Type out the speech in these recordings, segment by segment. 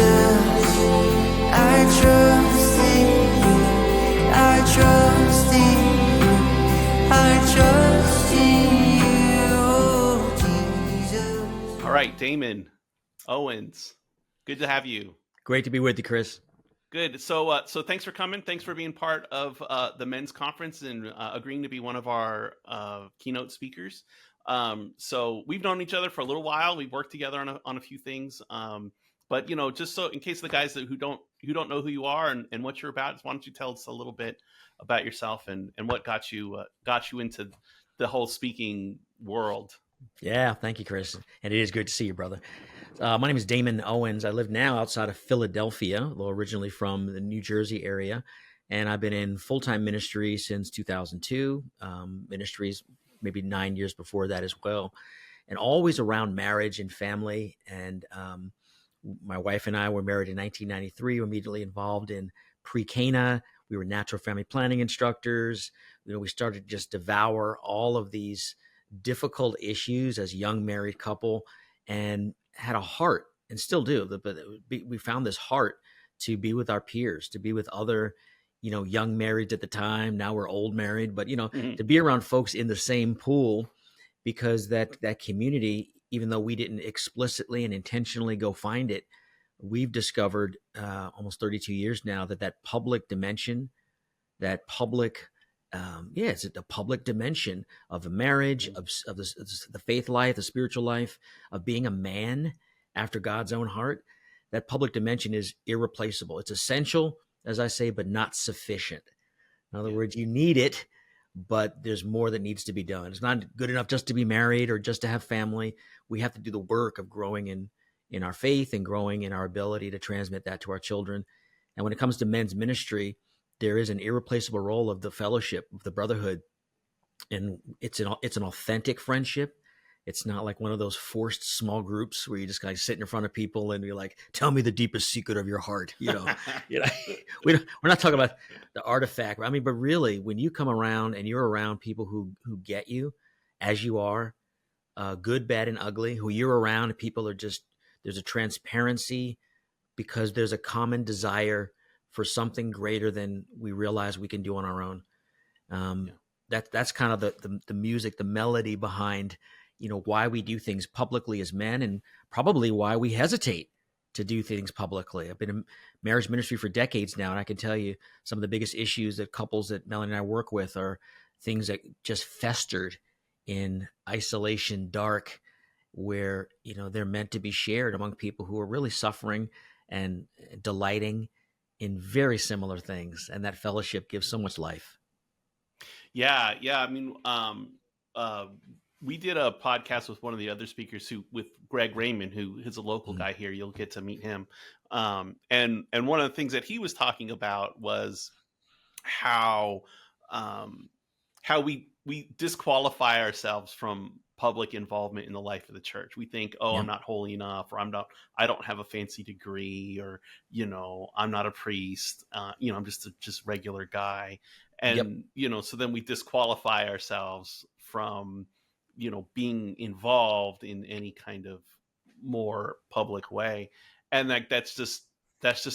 I trust in you. I trust in you. I trust in you, Jesus. All right, Damon Owens, good to have you. Great to be with you, Chris. Good. So thanks for coming. Thanks for being part of the men's conference and agreeing to be one of our keynote speakers. So we've known each other for a little while. We've worked together on a few things. But just so in case the guys who don't know who you are and what you're about, why don't you tell us a little bit about yourself and what got you into the whole speaking world? Yeah, thank you, Chris. And it is good to see you, brother. My name is Damon Owens. I live now outside of Philadelphia, though originally from the New Jersey area. And I've been in full-time ministry since 2002, ministries maybe 9 years before that as well, and always around marriage and family. And my wife and I were married in 1993. We were immediately involved in pre-Cana. We were natural family planning instructors. We started to just devour all of these difficult issues as a young married couple, and had a heart, and still do, but we found this heart to be with our peers, to be with other, young married at the time. Now we're old married, but to be around folks in the same pool, because that community, even though we didn't explicitly and intentionally go find it, we've discovered almost 32 years now that public dimension, that public it's the public dimension of a marriage, of the faith life, the spiritual life, of being a man after God's own heart. That public dimension is irreplaceable. It's essential, as I say, but not sufficient. In other words, you need it, but there's more that needs to be done. It's not good enough just to be married or just to have family. We have to do the work of growing in our faith and growing in our ability to transmit that to our children. And when it comes to men's ministry, there is an irreplaceable role of the fellowship, of the brotherhood. And it's an authentic friendship. It's not like one of those forced small groups where you just kind of sit in front of people and you're like, tell me the deepest secret of your heart. We're not talking about the artifact. I mean, but really, when you come around and you're around people who get you as you are, good, bad, and ugly, who you're around, people are just, there's a transparency because there's a common desire for something greater than we realize we can do on our own. That's kind of the music, the melody behind, why we do things publicly as men, and probably why we hesitate to do things publicly. I've been in marriage ministry for decades now, and I can tell you some of the biggest issues that couples that Melanie and I work with are things that just festered in isolation, dark, where, they're meant to be shared among people who are really suffering and delighting in very similar things, and that fellowship gives so much life. Yeah. I mean, we did a podcast with one of the other speakers with Greg Raymond, who is a local guy here. You'll get to meet him. And one of the things that he was talking about was how we disqualify ourselves from public involvement in the life of the church. We think, I'm not holy enough, or I don't have a fancy degree, or, I'm not a priest, I'm just regular guy. And, so then we disqualify ourselves from, being involved in any kind of more public way. And that's just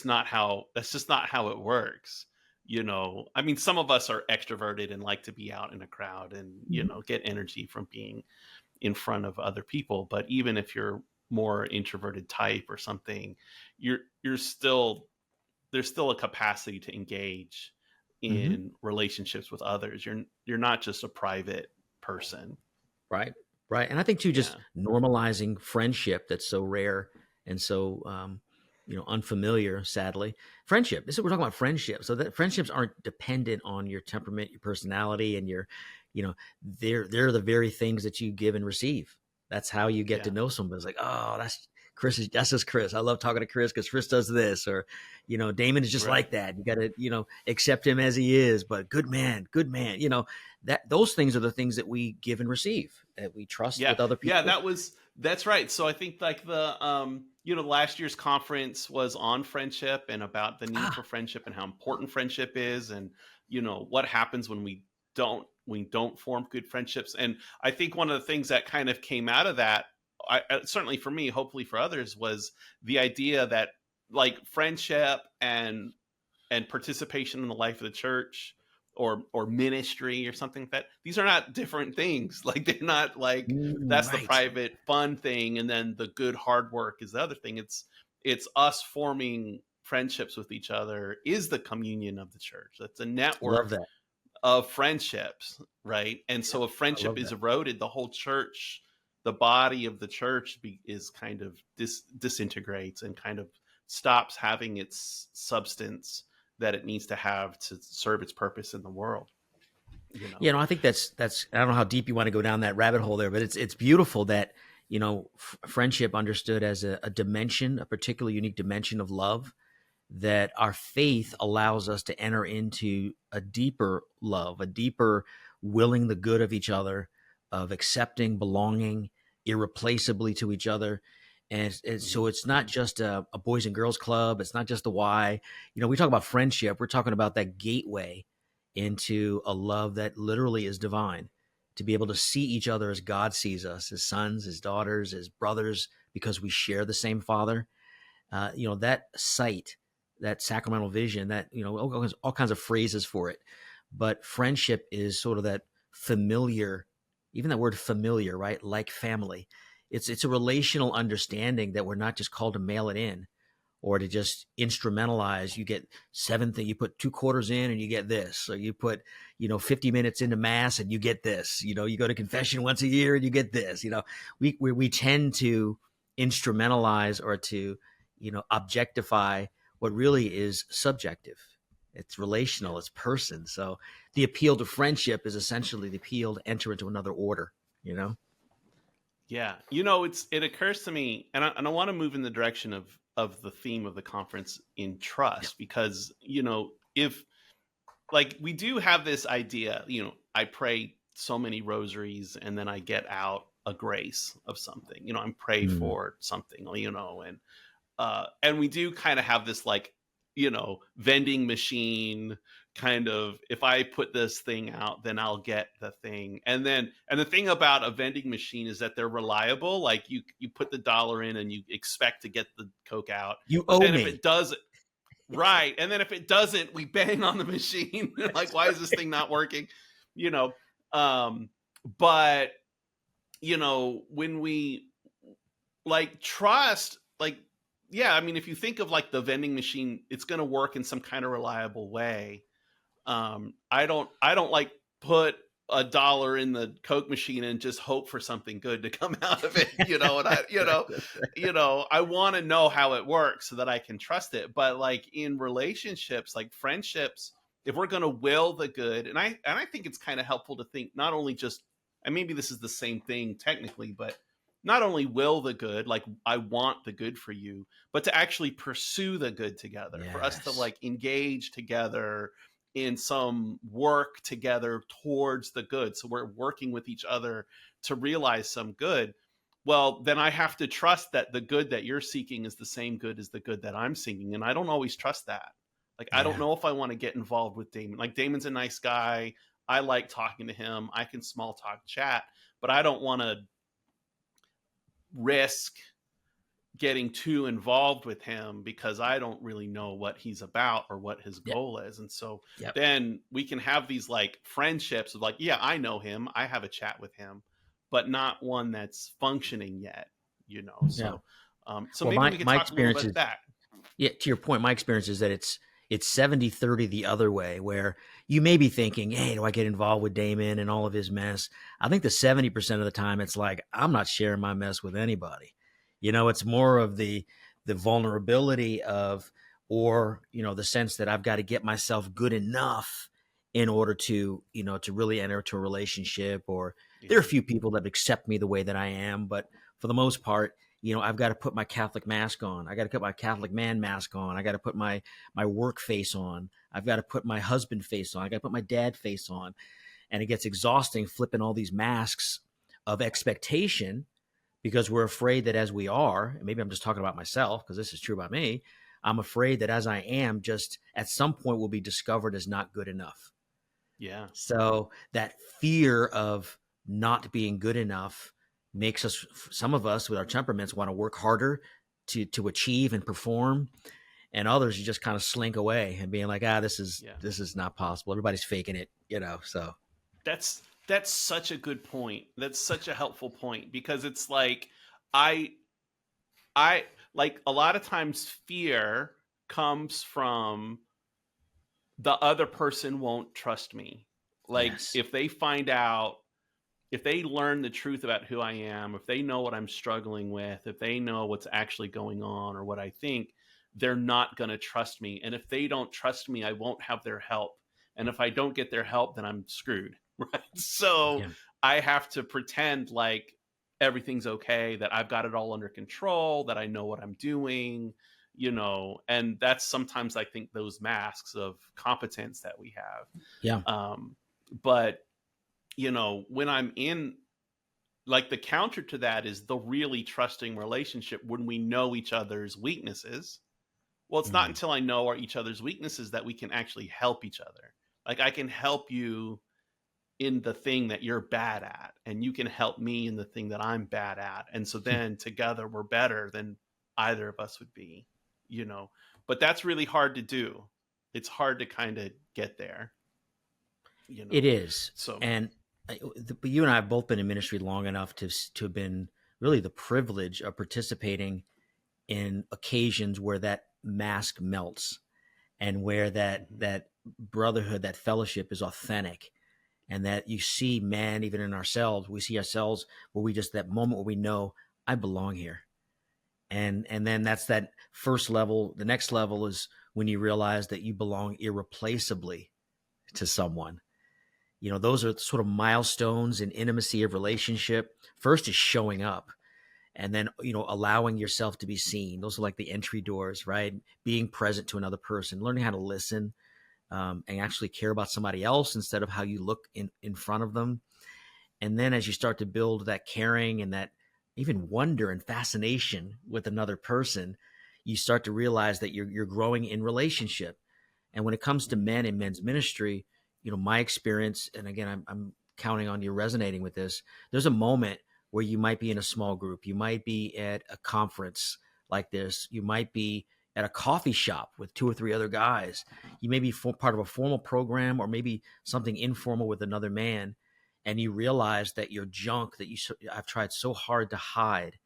not how it works. I mean, some of us are extroverted and like to be out in a crowd and, get energy from being in front of other people. But even if you're more introverted type or something, there's still a capacity to engage in relationships with others. You're not just a private person. Right. And I think too, just normalizing friendship that's so rare and so, unfamiliar, sadly. Friendship. We're talking about friendship. So that friendships aren't dependent on your temperament, your personality, and your, they're the very things that you give and receive. That's how you get to know somebody. It's like, oh, that's Chris. That's just Chris. I love talking to Chris because Chris does this, or, Damon is just like that. You got to, accept him as he is, but good man. Those things are the things that we give and receive, that we trust with other people. Yeah, that's right. So I think like the, last year's conference was on friendship and about the need for friendship and how important friendship is, and, what happens when we don't form good friendships. And I think one of the things that kind of came out of that, certainly for me, hopefully for others, was the idea that like friendship and participation in the life of the church or ministry or something like that, these are not different things. Like they're not like that's the Right. private fun thing and then the good hard work is the other thing. It's us forming friendships with each other is the communion of the church. That's a Love network that. of friendships, right? And Yeah, so if I friendship love is that. eroded, the whole church, the body of the church is kind of disintegrates and kind of stops having its substance that it needs to have to serve its purpose in the world, you know. You know, I think that's I don't know how deep you want to go down that rabbit hole there, but it's beautiful that, you know, friendship understood as a dimension, a particular unique dimension of love, that our faith allows us to enter into a deeper love, a deeper willing the good of each other, of accepting, belonging irreplaceably to each other. And so it's not just a boys and girls club. It's not just the why. You know, we talk about friendship. We're talking about that gateway into a love that literally is divine, to be able to see each other as God sees us, as sons, as daughters, as brothers, because we share the same Father. You know, that sight, that sacramental vision, that, you know, all kinds of phrases for it. But friendship is sort of that familiar, even that word familiar, right? Like family. It's a relational understanding that we're not just called to mail it in or to just instrumentalize. You get you put 2 quarters in and you get this, or you put, you know, 50 minutes into mass and you get this, you know, you go to confession once a year and you get this, you know, we tend to instrumentalize or to, you know, objectify what really is subjective. It's relational, it's person. So the appeal to friendship is essentially the appeal to enter into another order, you know? Yeah, it occurs to me, and I want to move in the direction of the theme of the conference in Yeah. trust, because if like we do have this idea, I pray so many rosaries and then I get out a grace of something, I'm prayed Mm. for something, and we do kind of have this like, vending machine kind of, if I put this thing out, then I'll get the thing. And the thing about a vending machine is that they're reliable. Like you put the dollar in and you expect to get the Coke out. You But owe then if it me. doesn't, right. And then if it doesn't, we bang on the machine. Like, why is this thing not working? You know, but when we like trust, like, yeah, I mean, if you think of like the vending machine, it's going to work in some kind of reliable way. I don't like put a dollar in the Coke machine and just hope for something good to come out of it, and I want to know how it works so that I can trust it. But like in relationships, like friendships, if we're going to will the good, and I think it's kind of helpful to think not only just, and maybe this is the same thing technically, but not only will the good, like I want the good for you, but to actually pursue the good together, for us to Yes. like engage together in some work together towards the good. So we're working with each other to realize some good. Well, then I have to trust that the good that you're seeking is the same good as the good that I'm seeking. And I don't always trust that. Like, I don't Yeah. know if I want to get involved with Damon. Like, Damon's a nice guy. I like talking to him. I can small talk chat, but I don't want to risk getting too involved with him because I don't really know what he's about or what his Yep. goal is. And so Yep. then we can have these like friendships of like, yeah, I know him, I have a chat with him, but not one that's functioning yet, Yeah. so Well, maybe my we could my talk a little experience bit is, about that. yeah, to your point, my experience is that it's 70-30 the other way, where you may be thinking, hey, do I get involved with Damon and all of his mess? I think the 70% of the time it's like, I'm not sharing my mess with anybody. You know, it's more of the vulnerability of, or, you know, the sense that I've got to get myself good enough in order to, you know, to really enter into a relationship. Or there are Yeah. a few people that accept me the way that I am, but for the most part, you know, I've got to put my Catholic mask on. I got to put my Catholic man mask on. I got to put my work face on. I've got to put my husband face on. I got to put my dad face on. And it gets exhausting flipping all these masks of expectation, because we're afraid that as we are, and maybe I'm just talking about myself because this is true about me, I'm afraid that as I am, just at some point will be discovered as not good enough. Yeah. So that fear of not being good enough makes us, some of us with our temperaments, want to work harder to achieve and perform. and others you just kind of slink away and being like, this Yeah. is not possible. Everybody's faking it, so. That's such a good point. That's such a helpful point, because it's like I I like a lot of times fear comes from the other person won't trust me. Like Yes. if they find out, if they learn the truth about who I am, if they know what I'm struggling with, if they know what's actually going on or what I think, they're not going to trust me. And if they don't trust me, I won't have their help. And if I don't get their help, then I'm screwed. Right. So Yeah. I have to pretend like everything's okay, that I've got it all under control, that I know what I'm doing, and that's sometimes I think those masks of competence that we have. Yeah. But when I'm in, like, the counter to that is the really trusting relationship when we know each other's weaknesses. Well, it's not until I know each other's weaknesses that we can actually help each other. Like, I can help you in the thing that you're bad at, and you can help me in the thing that I'm bad at. And so then together we're better than either of us would be, but that's really hard to do. It's hard to kind of get there. It is. So, And but you and I have both been in ministry long enough to have been really the privilege of participating in occasions where that mask melts, and where that brotherhood, that fellowship is authentic, and that you see, man, even in ourselves, we see ourselves where we just, that moment where we know I belong here. And then that's that first level. The next level is when you realize that you belong irreplaceably to someone. Those are sort of milestones in intimacy of relationship. First is showing up, and then, allowing yourself to be seen. Those are like the entry doors, right? Being present to another person, learning how to listen, and actually care about somebody else instead of how you look in front of them. And then as you start to build that caring and that even wonder and fascination with another person, you start to realize that you're growing in relationship. And when it comes to men and men's ministry, my experience, and again, I'm counting on you resonating with this, there's a moment where you might be in a small group. You might be at a conference like this. You might be at a coffee shop with 2 or 3 other guys. You may be part of a formal program, or maybe something informal with another man. And you realize that your junk that I've tried so hard to hide,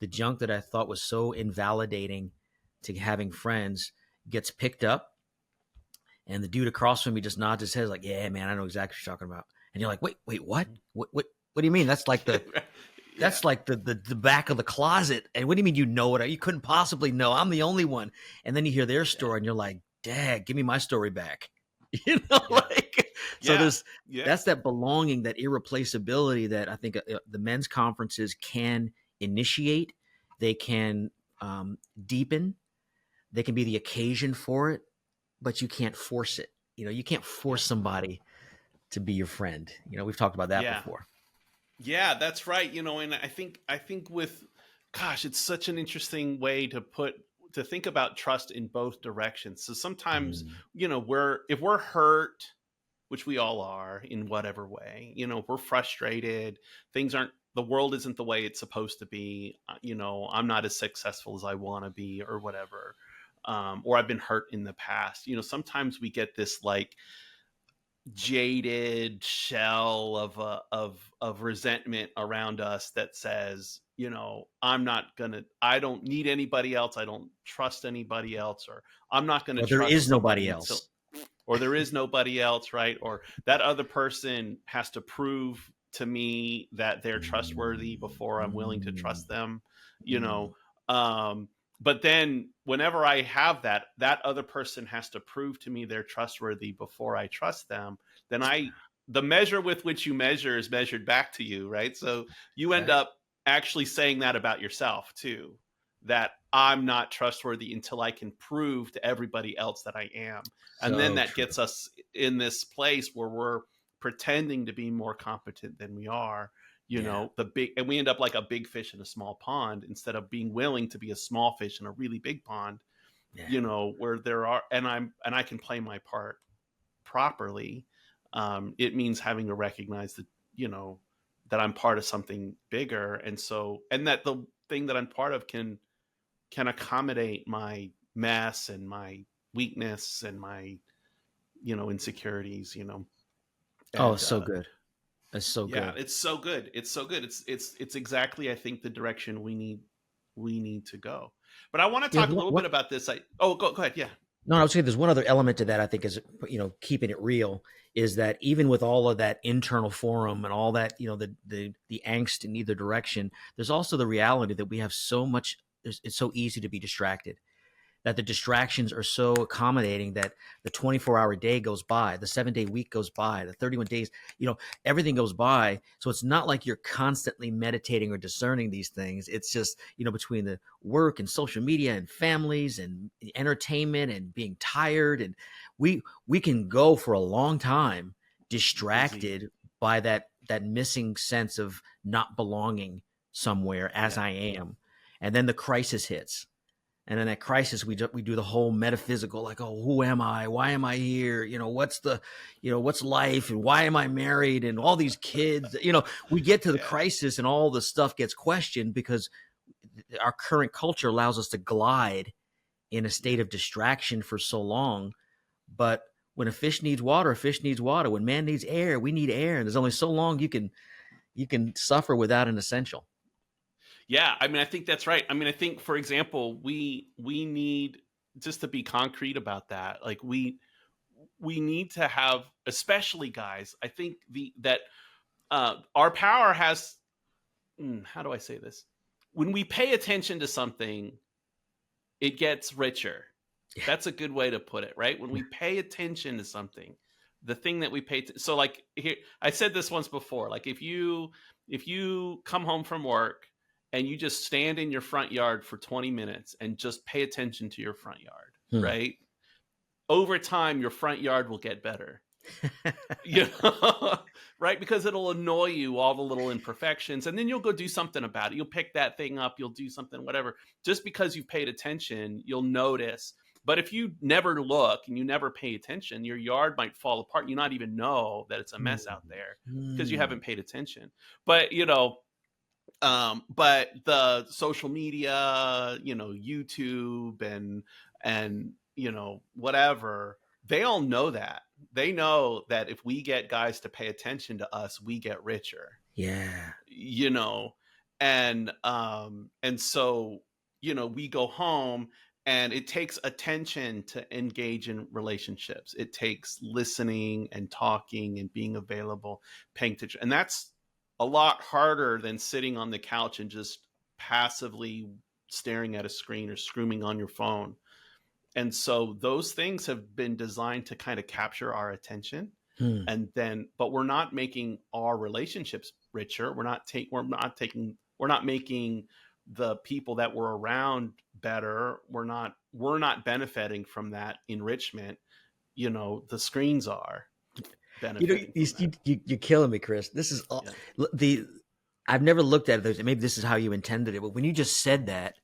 the junk that I thought was so invalidating to having friends, gets picked up. And the dude across from me just nods his head like, yeah, man, I know exactly what you're talking about. And you're like, wait, what? What do you mean? That's like that's like the back of the closet. And what do you mean you know it? You couldn't possibly know. I'm the only one. And then you hear their story and you're like, Dad, give me my story back. So that's that belonging, that irreplaceability that I think the men's conferences can initiate. They can deepen. They can be the occasion for it, but you can't force it. You can't force somebody to be your friend. We've talked about that before. Yeah, that's right. And I think with, gosh, it's such an interesting way to think about trust in both directions. So sometimes, if we're hurt, which we all are in whatever way, if we're frustrated, the world isn't the way it's supposed to be. I'm not as successful as I want to be, or whatever. Or I've been hurt in the past. Sometimes we get this like jaded shell of resentment around us that says, I don't need anybody else. I don't trust anybody else, or I'm not going to trust. There is nobody else. Or there is nobody else, right? Or that other person has to prove to me that they're trustworthy before I'm willing to trust them, but then whenever I have that other person has to prove to me they're trustworthy before I trust them, then the measure with which you measure is measured back to you, right? So you end up actually saying that about yourself too, that I'm not trustworthy until I can prove to everybody else that I am. And then that gets us in this place where we're pretending to be more competent than we are. And we end up like a big fish in a small pond instead of being willing to be a small fish in a really big pond, where there are, and I can play my part properly. It means having to recognize that, that I'm part of something bigger. And that the thing that I'm part of can accommodate my mess and my weakness and my, insecurities, Oh, and so good. That's so yeah, good. it's so good. It's so good. It's exactly, I think, the direction we need to go. But I want to You talk know, a little bit about this. Go ahead. Yeah. No, I would say there's one other element to that. I think is keeping it real is that even with all of that internal forum and all that the angst in either direction, there's also the reality that we have so much. It's so easy to be distracted. That the distractions are so accommodating that the 24-hour day goes by, the 7-day week goes by, the 31 days, everything goes by. So it's not like you're constantly meditating or discerning these things. It's just, between the work and social media and families and entertainment and being tired. And we can go for a long time Busy. distracted by that missing sense of not belonging somewhere as Yeah. I am. And then the crisis hits. And in that crisis, we do the whole metaphysical, like, oh, who am I? Why am I here? What's life? And why am I married? And all these kids, we get to the Yeah. crisis and all the stuff gets questioned because our current culture allows us to glide in a state of distraction for so long. But when a fish needs water, a fish needs water. When man needs air, we need air. And there's only so long you can suffer without an essential. Yeah, I mean, I think that's right. I mean, I think, for example, we need, just to be concrete about that, like we need to have, especially guys. I think that our power has. How do I say this? When we pay attention to something, it gets richer. Yeah. That's a good way to put it, right? When we pay attention to something, the thing that we pay so, like, here, I said this once before, like, if you come home from work and you just stand in your front yard for 20 minutes and just pay attention to your front yard, right? Over time, your front yard will get better. Right? Because it'll annoy you, all the little imperfections, and then you'll go do something about it. You'll pick that thing up, you'll do something, whatever. Just because you've paid attention, you'll notice. But if you never look and you never pay attention, your yard might fall apart. You not even know that it's a mess out there because you haven't paid attention. But but the social media, YouTube and whatever, they all know that. They know that if we get guys to pay attention to us, we get richer. Yeah. And so, we go home, and it takes attention to engage in relationships. It takes listening and talking and being available, paying attention. And that's a lot harder than sitting on the couch and just passively staring at a screen or screaming on your phone. And so those things have been designed to kind of capture our attention. But we're not making our relationships richer. We're not making the people that we're around better. We're not benefiting from that enrichment. The screens are benefiting. You're killing me, Chris. This is I've never looked at it. Maybe this is how you intended it, but when you just said that,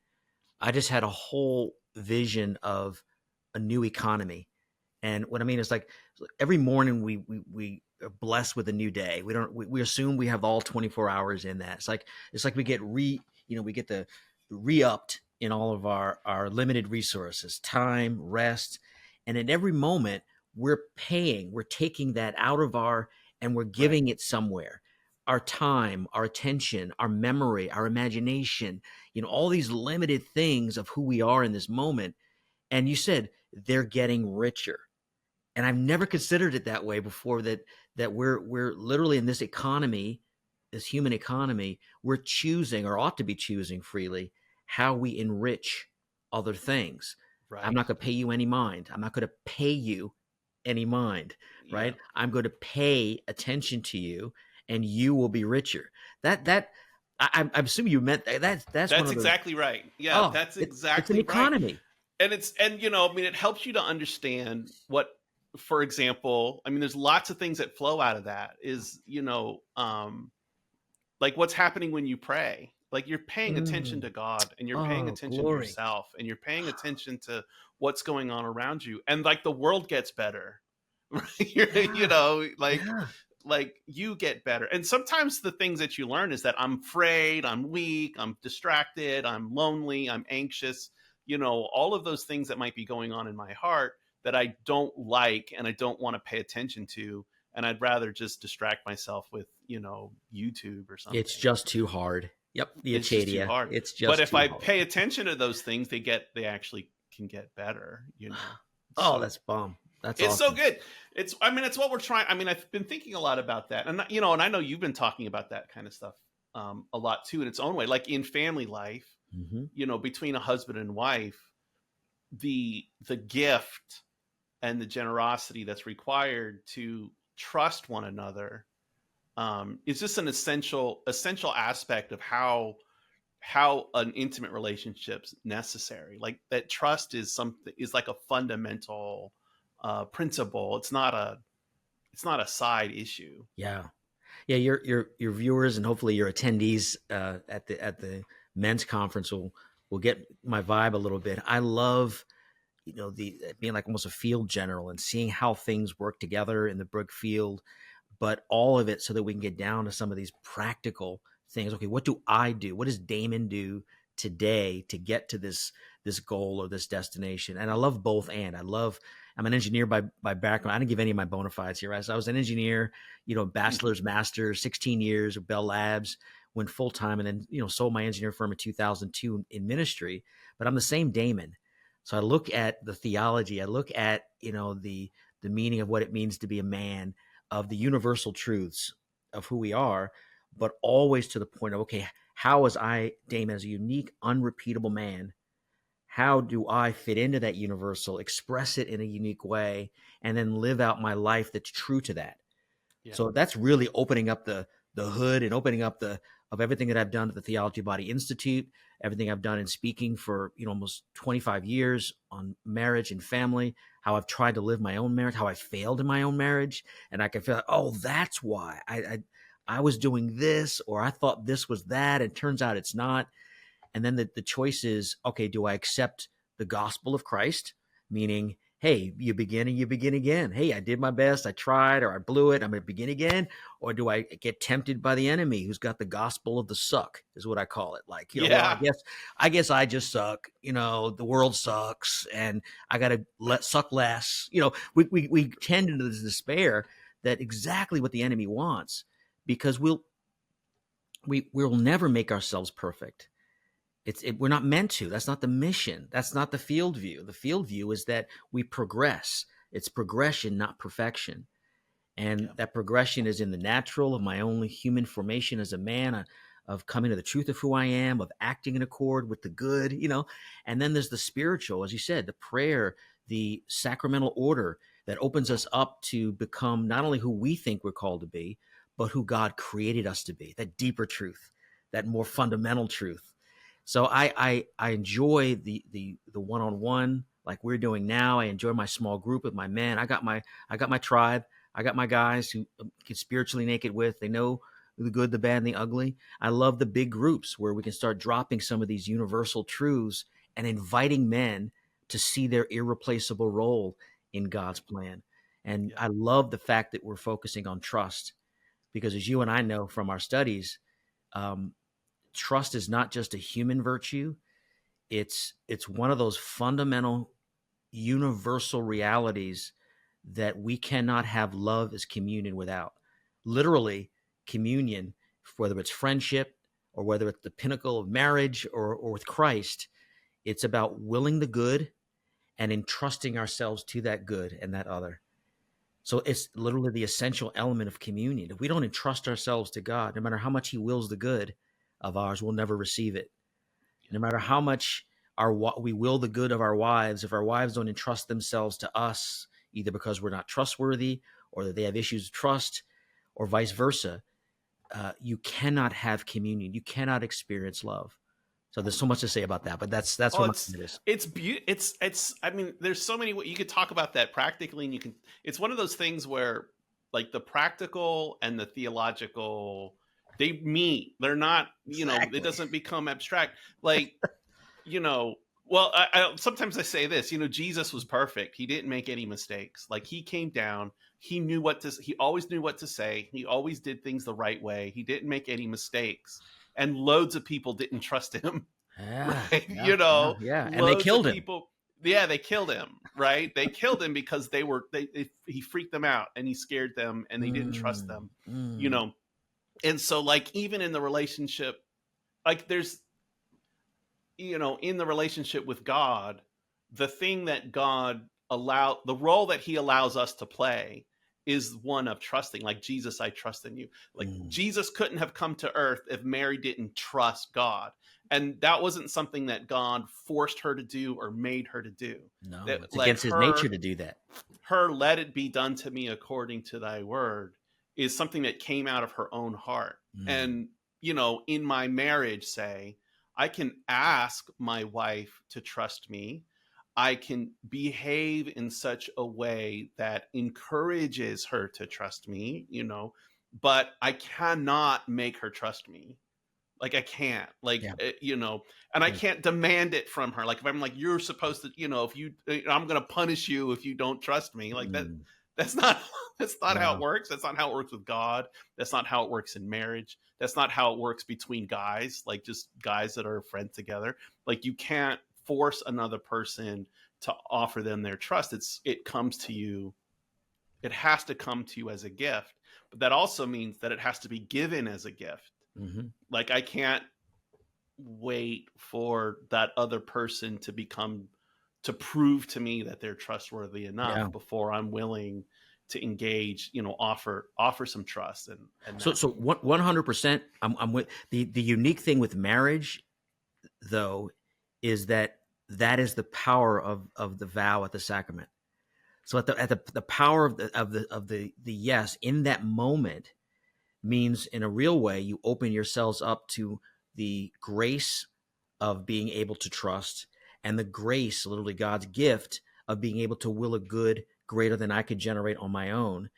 I just had a whole vision of a new economy. And what I mean is, like, every morning we are blessed with a new day. We assume we have all 24 hours in that. It's like we get the re-upped in all of our limited resources, time, rest. And at every moment we're taking that out of and we're giving it somewhere. Our time, our attention, our memory, our imagination, all these limited things of who we are in this moment. And you said they're getting richer. And I've never considered it that way before, that we're literally in this economy, this human economy, we're choosing, or ought to be choosing freely, how we enrich other things. Right. I'm not going to pay you any mind. I'm not going to pay you any mind, right? Yeah. I'm going to pay attention to you, and you will be richer. I'm assuming you meant that. That's exactly right. Yeah, that's exactly it's an economy. Right. And it helps you to understand what, for example, there's lots of things that flow out of that. Is like what's happening when you pray. Like, you're paying attention to God, and you're paying attention to yourself, and you're paying attention to what's going on around you, and like the world gets better. Like you get better. And sometimes the things that you learn is that I'm afraid, I'm weak, I'm distracted, I'm lonely, I'm anxious. all of those things that might be going on in my heart that I don't like and I don't want to pay attention to. And I'd rather just distract myself with, YouTube or something. It's just too hard. Yep. The It's just too Achadia. hard. It's just But if too I hard. pay attention to those things, they actually can get better, Oh, So that's bomb. That's it's so awesome. good. It's what we're trying. I've been thinking a lot about that. And, and I know you've been talking about that kind of stuff a lot too, in its own way, like in family life, between a husband and wife, the gift and the generosity that's required to trust one another is just an essential aspect of how an intimate relationship's necessary. Like that trust is like a fundamental principle. It's not a side issue. Yeah. Yeah. Your viewers and hopefully your attendees at the men's conference will get my vibe a little bit. I love, the being like almost a field general and seeing how things work together in the brick field, but all of it so that we can get down to some of these practical things. Okay, what do I do? What does Damon do today to get to this goal or this destination? And I love both. And I'm an engineer by background. I didn't give any of my bona fides here. I was an engineer, bachelor's, master's, 16 years of Bell Labs, went full time, and then, sold my engineer firm in 2002 in ministry. But I'm the same Damon. So I look at the theology, I look at, the meaning of what it means to be a man, of the universal truths of who we are, but always to the point of, okay, how is I, Damon, as a unique, unrepeatable man, how do I fit into that universal, express it in a unique way, and then live out my life that's true to that? Yeah. So that's really opening up the hood and opening up of everything that I've done at the Theology Body Institute, everything I've done in speaking for, almost 25 years on marriage and family, how I've tried to live my own marriage, how I failed in my own marriage. And I can feel like, oh, that's why I was doing this, or I thought this was that. And it turns out it's not. And then the choice is, okay, do I accept the gospel of Christ? Meaning, hey, you begin and you begin again. Hey, I did my best. I tried, or I blew it. I'm going to begin again. Or do I get tempted by the enemy who's got the gospel of the suck is what I call it. Like, well, I guess I just suck. The world sucks and I got to suck less. We tend into this despair that exactly what the enemy wants, because we'll never make ourselves perfect. We're not meant to. That's not the mission. That's not the field view. The field view is that we progress. It's progression, not perfection. And that progression is in the natural of my own human formation as a man, of coming to the truth of who I am, of acting in accord with the good, And then there's the spiritual, as you said, the prayer, the sacramental order that opens us up to become not only who we think we're called to be, but who God created us to be, that deeper truth, that more fundamental truth. So I enjoy the one-on-one like we're doing now. I enjoy my small group with my men. I got my tribe. I got my guys who get spiritually naked with. They know the good, the bad, and the ugly. I love the big groups where we can start dropping some of these universal truths and inviting men to see their irreplaceable role in God's plan. And I love the fact that we're focusing on trust, because as you and I know from our studies, trust is not just a human virtue. It's one of those fundamental universal realities that we cannot have love as communion without. Literally, communion, whether it's friendship or whether it's the pinnacle of marriage or with Christ, it's about willing the good and entrusting ourselves to that good and that other. So it's literally the essential element of communion. If we don't entrust ourselves to God, no matter how much he wills the good of ours, we'll never receive it. No matter how much we will the good of our wives, if our wives don't entrust themselves to us, either because we're not trustworthy or that they have issues of trust or vice versa, you cannot have communion. You cannot experience love. So there's so much to say about that, but that's what it is. It's I mean, there's so many you could talk about that practically, and it's one of those things where like the practical and the theological, they meet. They're not, Exactly. It doesn't become abstract. Like, well, I sometimes I say this, Jesus was perfect. He didn't make any mistakes. Like he came down, he always knew what to say. He always did things the right way. He didn't make any mistakes. And loads of people didn't trust him. Yeah, right? yeah, yeah, yeah. And they Loads of killed him. people. Yeah, they killed him, right? They killed him because he freaked them out and he scared them and they didn't trust Mm, them, you mm, know. And so, like, even in the relationship, like, there's, in the relationship with God, the thing that the role that he allows us to play is one of trusting. Like, Jesus, I trust in you. Like, mm. Jesus couldn't have come to earth if Mary didn't trust God. And that wasn't something that God forced her to do or made her to do. No, That, it's like, against his nature to do that. let it be done to me according to thy word is something that came out of her own heart. Mm, And, in my marriage, say, I can ask my wife to trust me. I can behave in such a way that encourages her to trust me, but I cannot make her trust me. Like, I can't, like, yeah, and I yeah. can't demand it from her. Like, if I'm like, you're supposed to, if you, I'm going to punish you if you don't trust me. Like, Mm, that's not, that's not how it no, works. That's not how it works with God. That's not how it works in marriage. That's not how it works between guys, like just guys that are friends together. Like, you can't force another person to offer them their trust. It comes to you. It has to come to you as a gift, but that also means that it has to be given as a gift. hmm Like, I can't wait for that other person to prove to me that they're trustworthy yeah. enough before I'm willing to engage, offer some trust and So, that. so 100%. I'm with the unique thing with marriage, though, is that is the power of the vow at the sacrament. So at the power of the yes in that moment means in a real way you open yourselves up to the grace of being able to trust and the grace, literally God's gift of being able to will a good greater than I could generate on my own.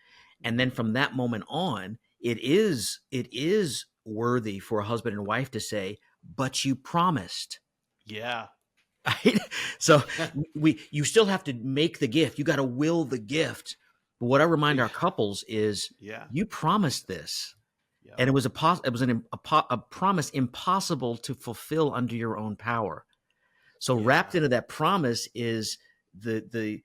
And then from that moment on, it is worthy for a husband and wife to say, "But you promised." Yeah. Right? So you still have to make the gift. You got to will the gift. But what I remind our couples is, Yeah. you promised this, Yep. and it was a promise impossible to fulfill under your own power. So wrapped Yeah. into that promise is the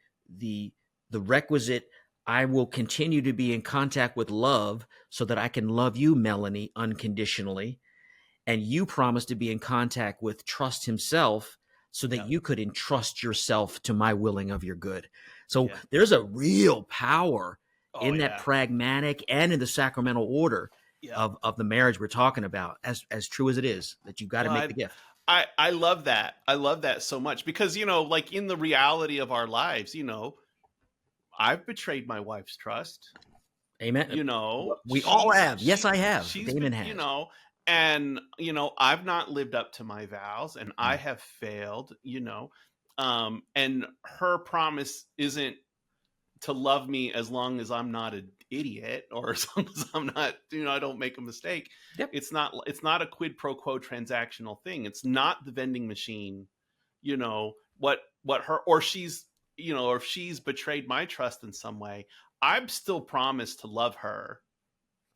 requisite. I will continue to be in contact with love so that I can love you, Melanie, unconditionally. And you promise to be in contact with trust himself so that Yep. you could entrust yourself to my willing of your good. So Yeah. there's a real power Oh in that yeah. pragmatic and in the sacramental order Yep. of the marriage we're talking about, as true as it is, that you've got to No, make the gift. I love that. I love that so much because, like, in the reality of our lives, I've betrayed my wife's trust. Amen. We all She's have. Yes, I have. she's Damon been, has. and I've not lived up to my vows and I Mm. have failed, and her promise isn't to love me as long as I'm not an idiot or as long as I'm not, I don't make a mistake. Yep. It's not a quid pro quo transactional thing. It's not the vending machine, what her, or she's, or if she's betrayed my trust in some way, I'm still promised to love her,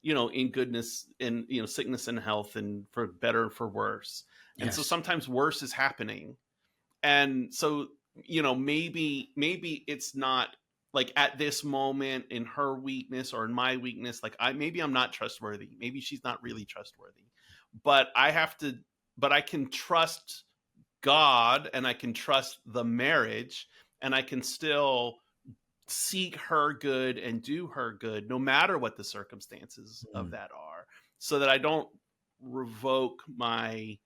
in goodness and, sickness and health and for better and for worse. And so Yes. sometimes worse is happening. And so, maybe it's not like at this moment in her weakness or in my weakness, like maybe I'm not trustworthy. Maybe she's not really trustworthy, but but I can trust God and I can trust the marriage and I can still seek her good and do her good no matter what the circumstances of Mm. that are, so that I don't revoke my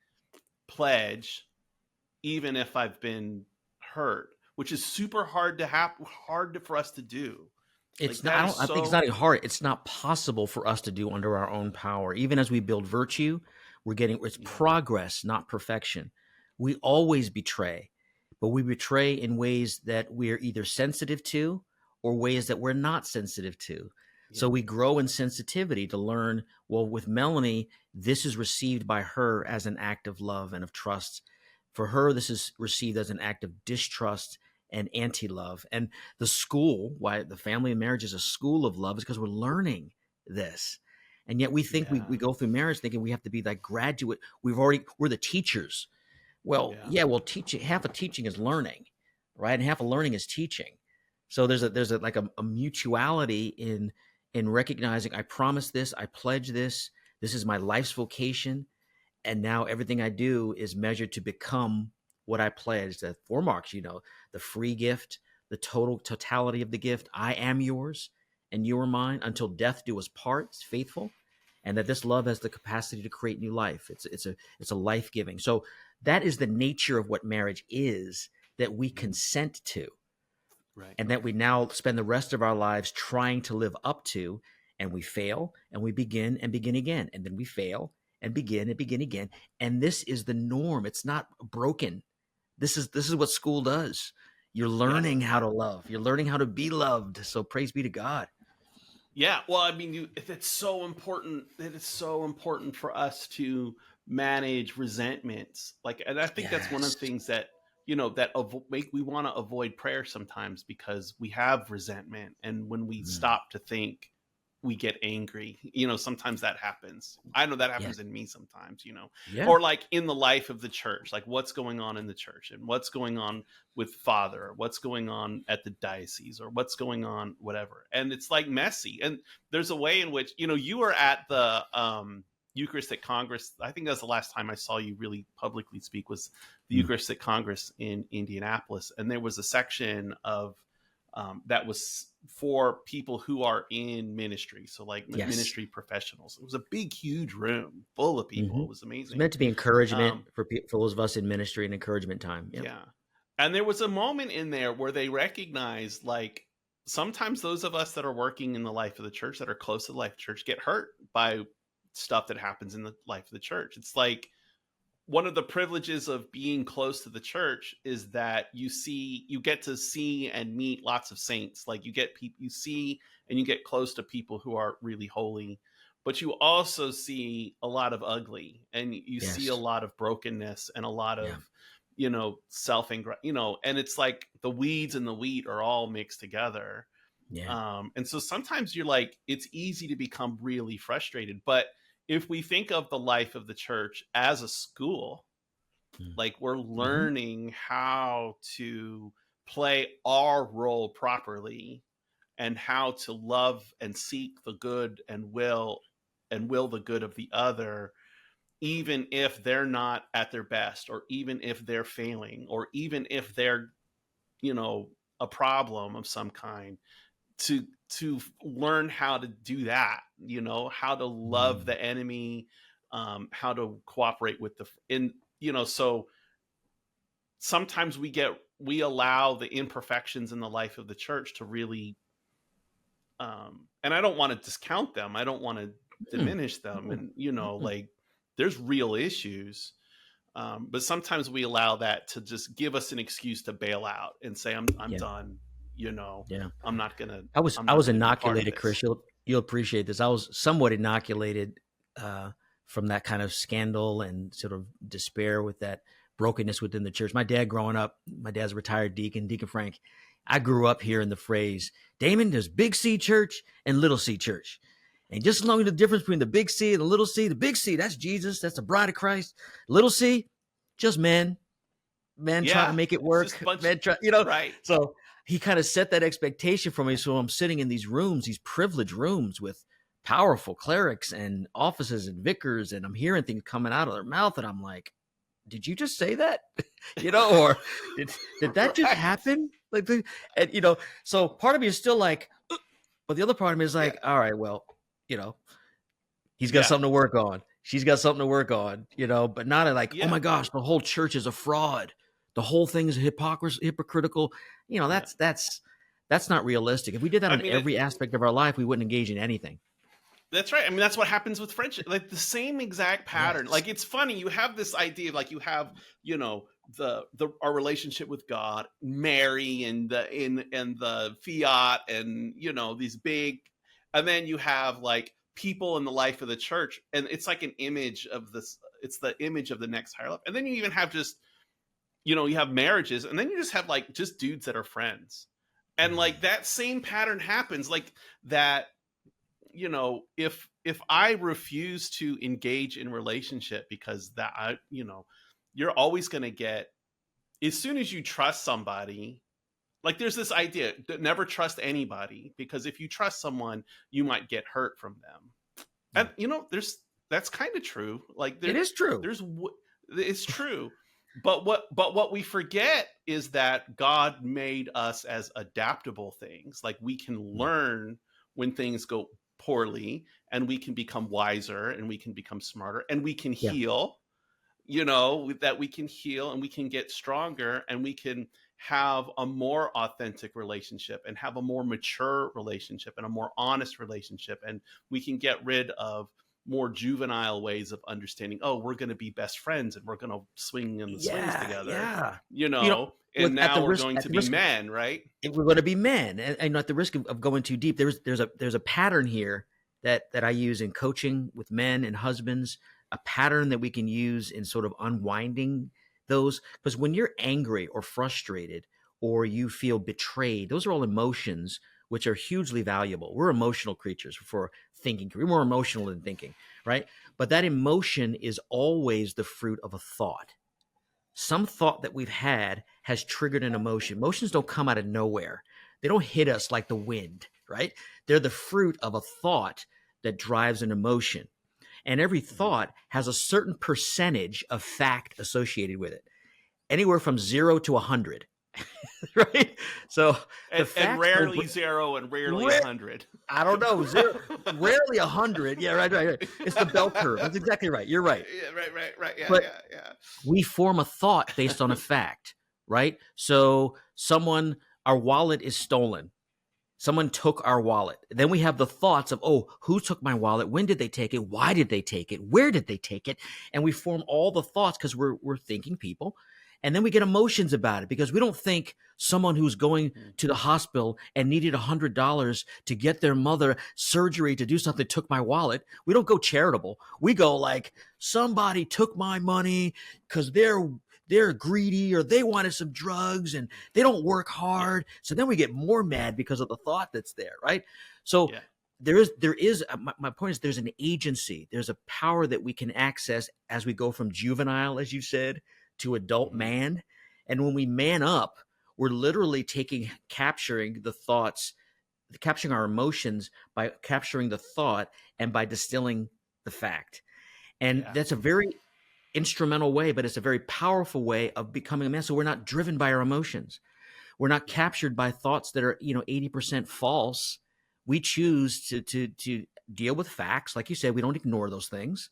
pledge even if I've been hurt, which is super hard for us to do. Like, It's not. that is I think it's so. not hard. It's not possible for us to do under our own power. Even as we build virtue, it's Yeah. progress, not perfection. We always betray, but we betray in ways that we're either sensitive to or ways that we're not sensitive to. So Yeah. we grow in sensitivity to learn. Well, with Melanie, this is received by her as an act of love and of trust. For her, this is received as an act of distrust and anti-love. And why the family and marriage is a school of love, is because we're learning this. And yet we think we Yeah. go through marriage thinking we have to be like graduate. We're the teachers. Well, Yeah. yeah, well, teaching, half of teaching is learning, right? And half of learning is teaching. So there's a like a mutuality in recognizing I promise this, I pledge this, this is my life's vocation, and now everything I do is measured to become what I pledged. The 4 marks, the free gift, the totality of the gift. I am yours, and you are mine until death do us part. It's faithful, and that this love has the capacity to create new life. It's a life giving. So that is the nature of what marriage is that we consent to, Right. and that we now spend the rest of our lives trying to live up to, and we fail and we begin and begin again, and then we fail and begin again, and this is the norm. It's not broken. This is what school does. You're Yes. learning how to love, you're learning how to be loved. So praise be to God. Yeah, well, I mean, it's so important. It is so important for us to manage resentments. Like, and I think that's one of Yes. the things that make we want to avoid prayer sometimes because we have resentment, and when we Mm. stop to think, we get angry. Sometimes that happens. I know that happens Yes. in me sometimes. Yeah. Or like in the life of the church, like what's going on in the church and what's going on with Father, or what's going on at the diocese, or what's going on, whatever. And it's like messy. And there's a way in which, you were at the Eucharistic Congress. I think that's the last time I saw you really publicly speak, was the Mm. Eucharistic Congress in Indianapolis. And there was a section of that was for people who are in ministry. So like Yes. ministry professionals. It was a big, huge room full of people. Mhm. It was It's amazing. meant to be encouragement Um, for those of us in ministry, and encouragement time. Yep. yeah. And there was a moment in there where they recognized, like, sometimes those of us that are working in the life of the church, that are close to the life of the church, get hurt by stuff that happens in the life of the church. It's like one of the privileges of being close to the church is that you get to see and meet lots of saints. Like you see and you get close to people who are really holy, but you also see a lot of ugly, and you see a Yes. lot of brokenness and a lot Yeah. of, self, and it's like the weeds and the wheat are all mixed together. Yeah. And so sometimes you're like, it's easy to become really frustrated. But if we think of the life of the church as a school, Mm. like we're Mhm. learning how to play our role properly, and how to love and seek the good and will the good of the other, even if they're not at their best, or even if they're failing, or even if they're, a problem of some kind, to learn how to do that, how to love Mm. the enemy, how to cooperate with so sometimes we allow the imperfections in the life of the church to really, and I don't want to discount them, I don't want to Mm. diminish them, and Mm. like there's real issues, but sometimes we allow that to just give us an excuse to bail out and say, I'm Yeah. done, Yeah. I'm not gonna I was I'm I not was gonna be part of inoculated, this. Chris. You'll appreciate this. I was somewhat inoculated uh, from that kind of scandal and sort of despair with that brokenness within the church. My dad, growing up, my dad's a retired deacon, Deacon Frank. I grew up hearing the phrase, "Damon, there's Big C Church and Little C Church." And just as long as the difference between the big C and the big C, that's Jesus, that's the bride of Christ. Little C, just men trying to Yeah, make it it's just a work. bunch. Men try, Right. So he kind of set that expectation for me. So I'm sitting in these rooms, these privileged rooms with powerful clerics and offices and vicars, and I'm hearing things coming out of their mouth, and I'm like, "Did you just say that?" Or did that just Right. happen? Like, and so part of me is still like, but the other part of me is Yeah. like, all right, well, you know, he's got Yeah. something to work on. She's got something to work on, but not like, oh Yeah. my gosh, the whole church is a fraud. The whole thing is hypocritical. Yeah. That's not realistic. If we did that I on mean, every aspect of our life, we wouldn't engage in anything. that's right. I mean, that's what happens with friendship. Like the same exact pattern. Yes. Like it's funny. You have this idea of like you have, our relationship with God, Mary, and the fiat, and these big, and then you have like people in the life of the church, and it's like an image of this. It's the image of the next higher level, and then you even have just, you have marriages, and then you just have like just dudes that are friends, and like that same pattern happens, like that. If I refuse to engage in relationship because that you're always going to get, as soon as you trust somebody, like there's this idea that never trust anybody, because if you trust someone, you might get hurt from them. And that's kind of true. Like It is true. It's true. But what we forget is that God made us as adaptable things. Like we can learn when things go poorly, and we can become wiser, and we can become smarter, and we can heal, that we can heal, and we can get stronger, and we can have a more authentic relationship, and have a more mature relationship, and a more honest relationship. And we can get rid of more juvenile ways of understanding, oh, we're going to be best friends, and we're going to swing in the swings together, and now we're going to be men, right? We're going to be men. And at the risk of going too deep, there's a pattern here that I use in coaching with men and husbands, a pattern that we can use in sort of unwinding those. Because when you're angry or frustrated, or you feel betrayed, those are all emotions which are hugely valuable. We're emotional creatures for thinking. We're more emotional than thinking, right? But that emotion is always the fruit of a thought. Some thought that we've had has triggered an emotion. Emotions don't come out of nowhere. They don't hit us like the wind, right? They're the fruit of a thought that drives an emotion. And every thought has a certain percentage of fact associated with it, anywhere from 0 to 100. Right? So and rarely 0 and rarely 100. I don't know. 0, rarely 100. Yeah, right. It's the bell curve. That's exactly right. You're right. Yeah, right. Yeah, but yeah. We form a thought based on a fact, right? So our wallet is stolen. Someone took our wallet. Then we have the thoughts of, oh, who took my wallet? When did they take it? Why did they take it? Where did they take it? And we form all the thoughts because we're thinking people. And then we get emotions about it, because we don't think someone who's going to the hospital and needed $100 to get their mother surgery to do something took my wallet. We don't go charitable. We go like, somebody took my money because they're greedy, or they wanted some drugs and they don't work hard. So then we get more mad because of the thought that's there, right? So there is my point is, there's an agency, there's a power that we can access as we go from juvenile, as you said, to adult man. And when we man up, we're literally capturing the thoughts, capturing our emotions by capturing the thought and by distilling the fact. And that's a very instrumental way, but it's a very powerful way of becoming a man. So we're not driven by our emotions. We're not captured by thoughts that are, 80% false. We choose to deal with facts. Like you said, we don't ignore those things.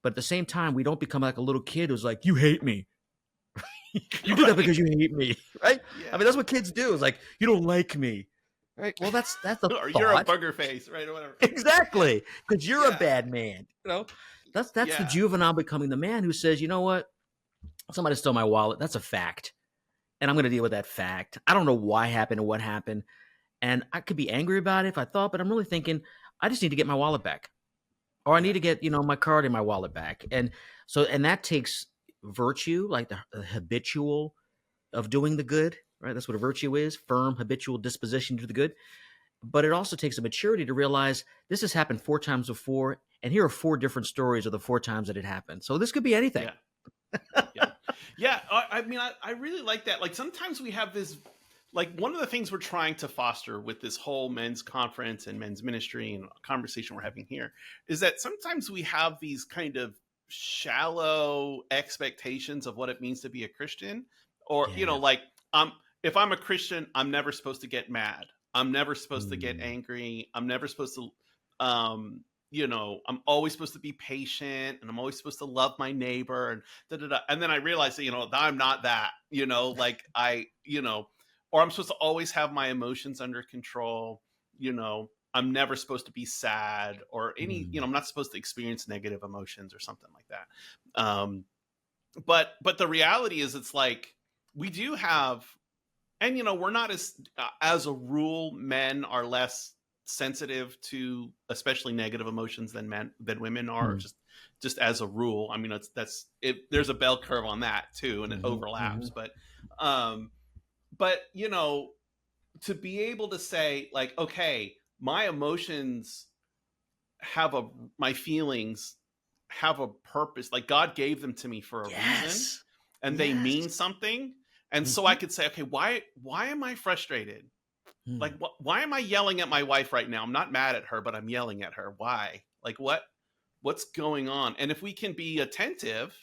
But at the same time, we don't become like a little kid who's like, you hate me. You did that because you hate me, right? Yeah. I mean, that's what kids do. It's like, you don't like me, right? Well, that's a or thought. You're a bugger face, right? Or whatever. Exactly, because you're a bad man. That's the juvenile becoming the man who says, you know what? Somebody stole my wallet. That's a fact, and I'm going to deal with that fact. I don't know why happened or what happened, and I could be angry about it if I thought, but I'm really thinking, I just need to get my wallet back, or I need to get my card and my wallet back, and that takes virtue, like the habitual of doing the good, right? That's what a virtue is, firm habitual disposition to do the good. But it also takes a maturity to realize this has happened 4 times before, and here are 4 different stories of the 4 times that it happened. So this could be anything. Yeah. I mean, I really like that. Like sometimes we have this, like one of the things we're trying to foster with this whole men's conference and men's ministry and conversation we're having here is that sometimes we have these kind of shallow expectations of what it means to be a Christian, or like if I'm a Christian, I'm never supposed to get mad, I'm never supposed to get angry, I'm never supposed to I'm always supposed to be patient, and I'm always supposed to love my neighbor, and and then I realized that I'm not that, like or I'm supposed to always have my emotions under control, I'm never supposed to be sad or any, I'm not supposed to experience negative emotions or something like that. But the reality is, it's like we do have, and we're not as a rule, men are less sensitive to especially negative emotions than women are, just as a rule. I mean, there's a bell curve on that too, and it overlaps. But to be able to say like, okay, my emotions my feelings have a purpose. Like God gave them to me for a reason. and they Yes. mean something. And so I could say, okay, why am I frustrated? Like, why am I yelling at my wife right now? I'm not mad at her, but I'm yelling at her. Why? Like, what's going on? And if we can be attentive,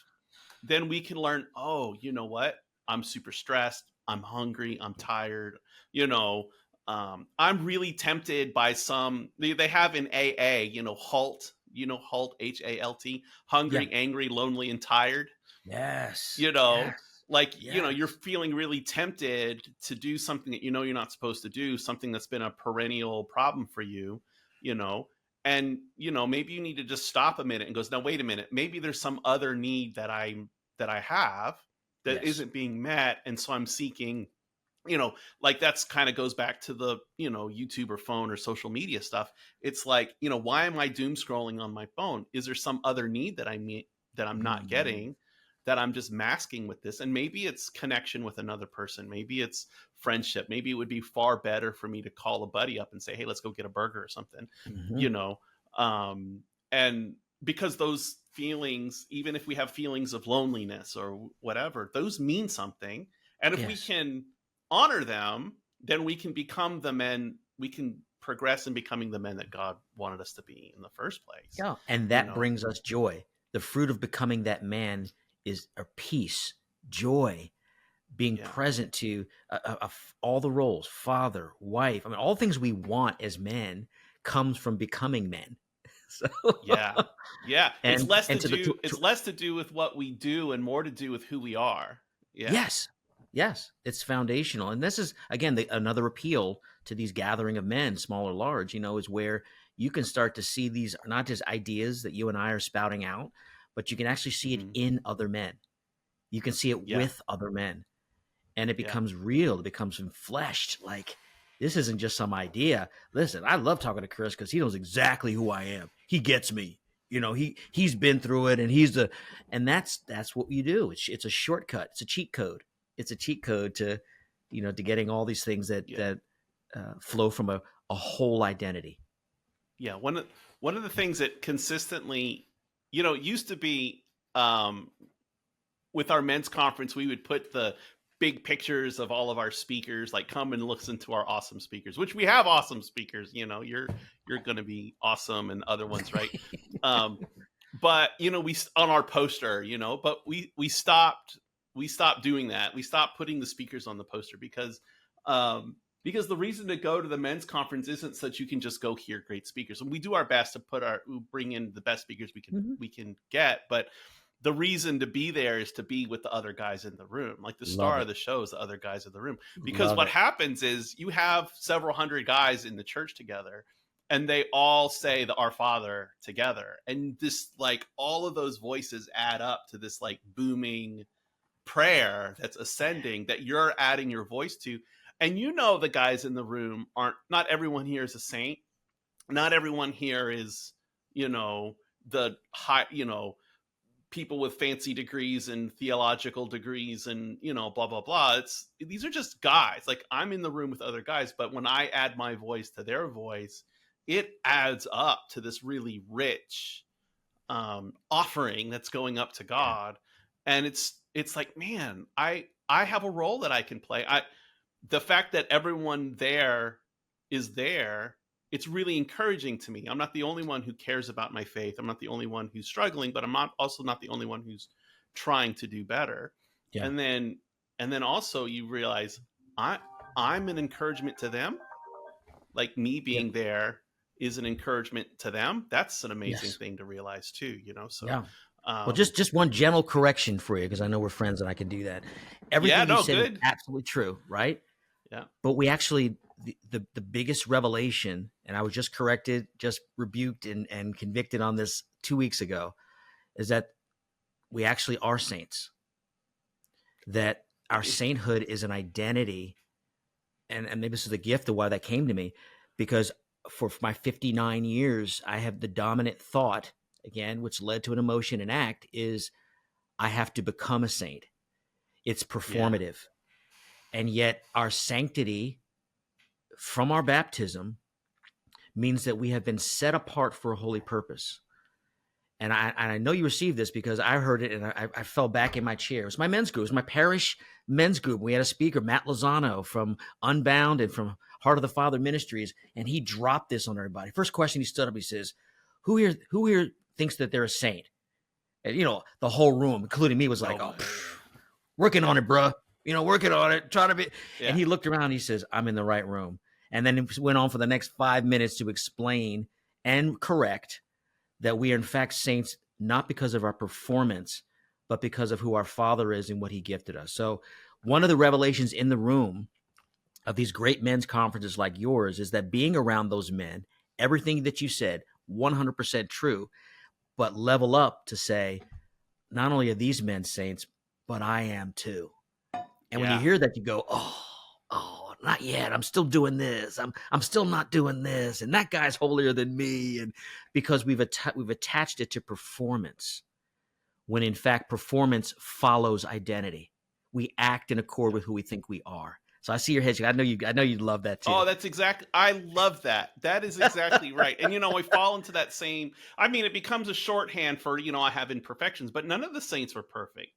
then we can learn, oh, you know what? I'm super stressed. I'm hungry. I'm tired. You know, I'm really tempted by they have in AA, HALT, HALT, HALT, Yeah. hungry, angry, lonely, and tired, Yes. you know, Yes. like, Yes. you're feeling really tempted to do something that you're not supposed to do, something that's been a perennial problem for you, you know, and, maybe you need to just stop a minute and goes, now, wait a minute, maybe there's some other need that I have that Yes. isn't being met. And so I'm seeking, like that's kind of goes back to the, YouTube or phone or social media stuff. It's like, why am I doom scrolling on my phone? Is there some other need that that I'm not Mm. getting, that I'm just masking with this? And maybe it's connection with another person. Maybe it's friendship. Maybe it would be far better for me to call a buddy up and say, hey, let's go get a burger or something, Mhm. you know? Um, and because those feelings, even if we have feelings of loneliness or whatever, those mean something. And if we Yes. can honor them, then we can become the men, we can progress in becoming the men that God wanted us to be in the first place. Yeah. And that brings us joy. The fruit of becoming that man is a peace, joy, being Yeah. present to all the roles, father, wife. I mean, all things we want as men comes from becoming men. So Yeah. It's and less and to to the do, it's less to do with what we do and more to do with who we are. Yeah. yes, yes, it's foundational. And this is again another appeal to these gathering of men, small or large. Is where you can start to see these not just ideas that you and I are spouting out, but you can actually see it Mhm. in other men. You can see it Yeah. with other men. And it Yeah. becomes real. It becomes fleshed. Like this isn't just some idea. Listen, I love talking to Chris because he knows exactly who I am. He gets me. He's been through it, and that's what you do. It's a shortcut. It's a cheat code. It's a cheat code to to getting all these things Yeah. that flow from a whole identity. Yeah. One of the things that consistently, it used to be, um, with our men's conference, we would put the big pictures of all of our speakers, like come and listen to our awesome speakers, which we have awesome speakers. You're going to be awesome, and other ones, right? um, but we on our poster, but we stopped doing that. We stopped putting the speakers on the poster because the reason to go to the men's conference isn't so that you can just go hear great speakers. And we do our best to bring in the best speakers we can get, but the reason to be there is to be with the other guys in the room. Like the Love star of it. the show is the other guys in the room. Because Love what it. happens is you have several hundred guys in the church together, and they all say the Our Father together. And this, like, all of those voices add up to this like booming prayer that's ascending, that you're adding your voice to. And the guys in the room not everyone here is a saint. Not everyone here is, the high, people with fancy degrees and theological degrees and blah blah blah. These are just guys. Like, I'm in the room with other guys, but when I add my voice to their voice, it adds up to this really rich offering that's going up to Yeah. God. And it's like, man, I have a role that I can play. The fact that everyone there is there, it's really encouraging to me. I'm not the only one who cares about my faith. I'm not the only one who's struggling, but I'm also not the only one who's trying to do better. Yeah. And then also you realize I'm an encouragement to them. Like, me Yeah. being there is an encouragement to them. That's an amazing Yes. thing to realize too, So Yeah. Well, um just one gentle correction for you, because I know we're friends and I can do that. yeah, Everything you no, said is good. absolutely true, right? Yeah. But we actually the biggest revelation, and I was just corrected, just rebuked and convicted on this 2 weeks ago, is that we actually are saints. That our sainthood is an identity, and maybe this is the gift of why that came to me, because for my 59 years, I have the dominant thought, again, which led to an emotion and act, is I have to become a saint. It's Yeah. performative. And yet our sanctity from our baptism means that we have been set apart for a holy purpose. And I know you received this because I heard it and I fell back in my chair. It was my men's group. It was my parish men's group. We had a speaker, Matt Lozano from Unbound and from Heart of the Father Ministries, and he dropped this on everybody. First question, he stood up, he says, who here thinks that they're a saint? And, the whole room, including me, was like, working on it, bruh. Working on it, trying to be. Yeah. And he looked around, he says, I'm in the right room. And then it went on for the next 5 minutes to explain and correct that we are in fact saints, not because of our performance, but because of who our Father is and what he gifted us. So one of the revelations in the room of these great men's conferences like yours is that being around those men, everything that you said, 100% true, but level up to say, not only are these men saints, but I am too. And when you hear that, you go, oh, not yet. I'm still doing this. I'm still not doing this. And that guy's holier than me. And because we've attached it to performance, when in fact performance follows identity. We act in accord with who we think we are. So I see your head. I know you'd love that too. Oh, that's exactly. I love that. That is exactly right. And we fall into that same. I mean, it becomes a shorthand for I have imperfections, but none of the saints were perfect.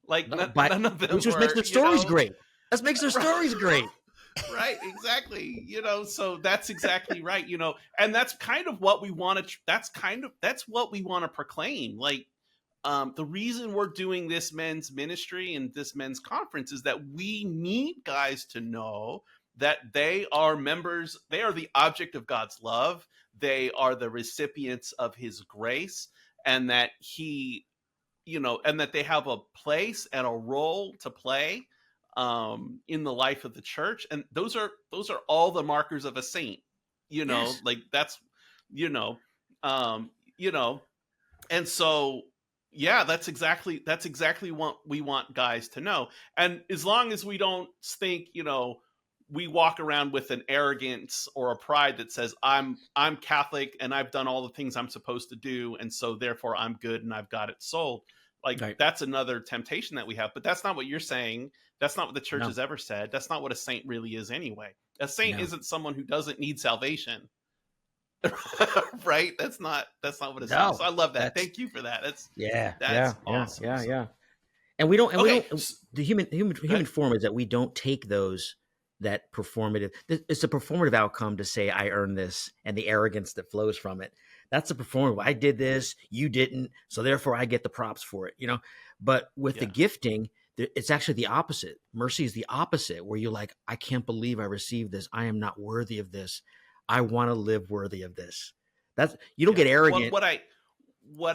Like none of them. Which just makes their stories great. That makes their stories great. Right, exactly. So that's exactly right. And that's kind of what we want to. That's what we want to proclaim. Like. The reason we're doing this men's ministry and this men's conference is that we need guys to know that they are members, they are the object of God's love, they are the recipients of his grace, and that and that they have a place and a role to play in the life of the church. And those are all the markers of a saint, Yes. like that's, and so, yeah, that's exactly what we want guys to know. And as long as we don't think, we walk around with an arrogance or a pride that says I'm Catholic and I've done all the things I'm supposed to do, and so therefore I'm good and I've got it sold. Like right. That's another temptation that we have. But that's not what you're saying. That's not what the church has ever said. That's not what a saint really is anyway. A saint isn't someone who doesn't need salvation. Right? That's not what it's. So I love that. Thank you for that. That's awesome. Yeah. And we don't. The human form is that we don't take that performative. It's a performative outcome to say I earned this, and the arrogance that flows from it. That's a performative. I did this, you didn't, so therefore I get the props for it. But with the gifting, it's actually the opposite. Mercy is the opposite, where you're like, I can't believe I received this. I am not worthy of this. I want to live worthy of this. You don't get arrogant. Well, we're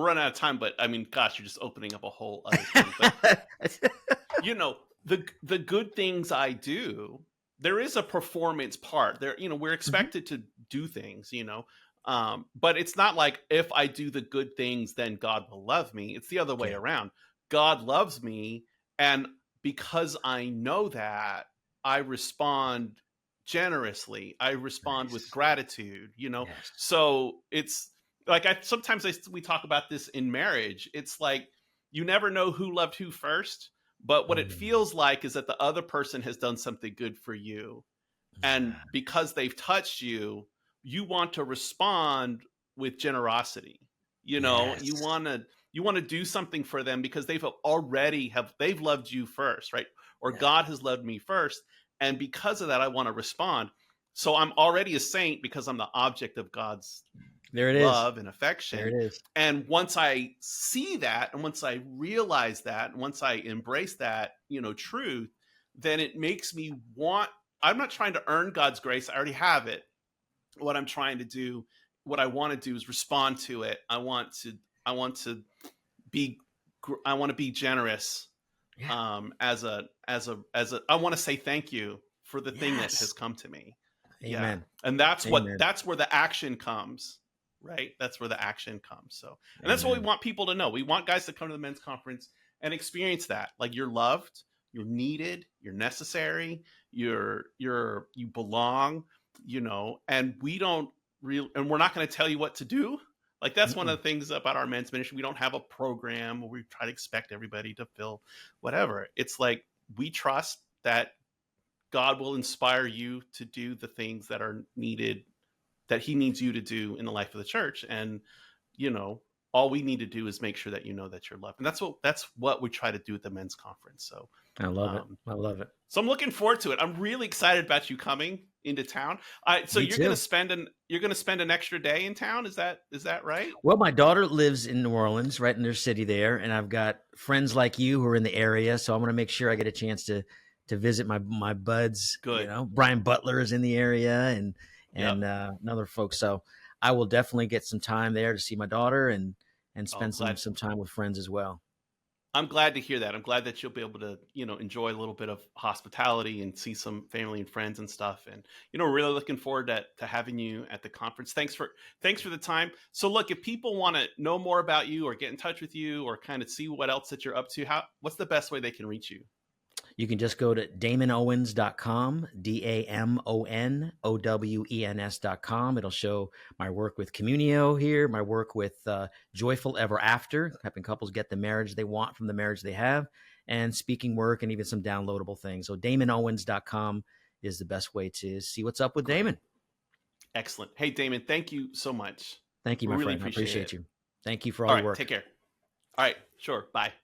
running out of time, but I mean, gosh, you're just opening up a whole other thing. But, the good things I do, there is a performance part there. We're expected to do things, but it's not like if I do the good things, then God will love me. It's the other way around. God loves me. And because I know that, I respond generously. I respond with gratitude, So it's like sometimes we talk about this in marriage. It's like you never know who loved who first, but what it feels like is that the other person has done something good for you, and because they've touched you, you want to respond with generosity. You want to do something for them because they've loved you first, right? Or God has loved me first. And because of that, I want to respond. So I'm already a saint because I'm the object of God's love and affection. There it is. And once I see that, and once I realize that, and once I embrace that, truth, then it makes me I'm not trying to earn God's grace. I already have it. What I'm trying to do, what I want to do is respond to it. I want to be generous. Yeah. I want to say thank you for the thing that has come to me. Amen. Yeah. And that's where the action comes, right? That's where the action comes. So, and that's what we want people to know. We want guys to come to the men's conference and experience that. Like, you're loved, you're needed, you're necessary, you belong, and we're not going to tell you what to do. Like, that's one of the things about our men's ministry. We don't have a program where we try to expect everybody to fill whatever. It's like, we trust that God will inspire you to do the things that are needed, that he needs you to do in the life of the church. And you know, all we need to do is make sure that you know that you're loved. And that's what we try to do at the men's conference. So I love it. I love it. So I'm looking forward to it. I'm really excited about you coming into town. So Me you're too. going to spend an extra day in town. Is that right? Well, my daughter lives in New Orleans, right in their city there, and I've got friends like you who are in the area, so I'm going to make sure I get a chance to visit my buds. Good. You know, Brian Butler is in the area, and other folks. So I will definitely get some time there to see my daughter and spend some time with friends as well. I'm glad to hear that. I'm glad that you'll be able to, you know, enjoy a little bit of hospitality and see some family and friends and stuff. And, you know, really looking forward to having you at the conference. Thanks for the time. So look, if people want to know more about you or get in touch with you or kind of see what else that you're up to, what's the best way they can reach you? You can just go to damonowens.com, DamonOwens.com. It'll show my work with Communio here, my work with Joyful Ever After, helping couples get the marriage they want from the marriage they have, and speaking work and even some downloadable things. So damonowens.com is the best way to see what's up with Damon. Excellent. Hey, Damon, thank you so much. Thank you, my friend. I appreciate you. Thank you for all your work. Take care. All right. Sure. Bye.